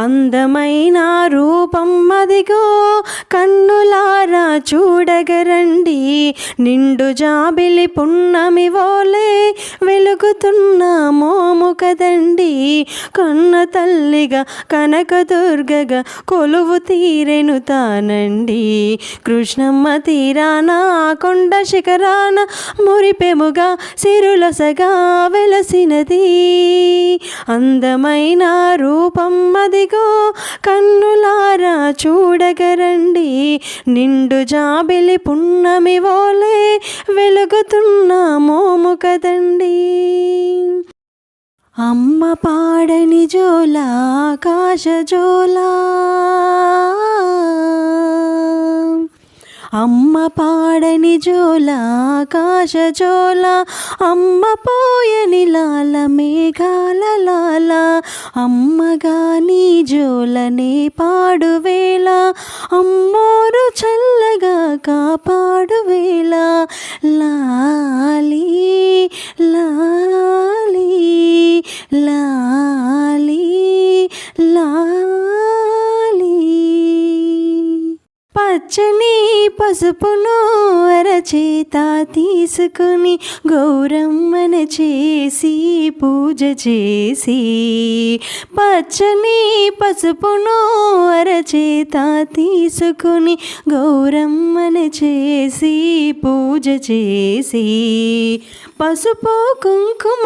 అందమైన రూపం అదిగో కన్నులారా చూడగరండి, నిండు జాబిలి పున్నమి వోలే వెలుగుతున్న మోము కదండి. కన్న తల్లిగా కనకదుర్గగా కొలువు తీరెను తానండి. కృష్ణమ్మ తీరాన కొండ శిఖరాన మురిపెముగా సిరులసగా వెలసినది. అందమైన రూపం అదిగో కన్నులారా చూడగరండి, నిండు జాబిలి పున్నమి వోలే వెలుగుతున్న మోము కదండి. అమ్మ పాడని జోల ఆకాశ జోలా, అమ్మ పాడని జోల ఆకాశ జోల, అమ్మ పోయని లాల మేఘాల లాల. అమ్మగా నీ జోలనే పాడువేళ, అమ్మోరు చల్లగా కాపాడువేళ. లాలి లాలి లాలి లాలి. పచ్చని పసుపును అరచేత తీసుకుని గౌరమ్మను చేసి పూజ చేసి, పచ్చని పసుపును అరచేత తీసుకుని గౌరమ్మను చేసి పూజ చేసి, పసుపు కుంకుమ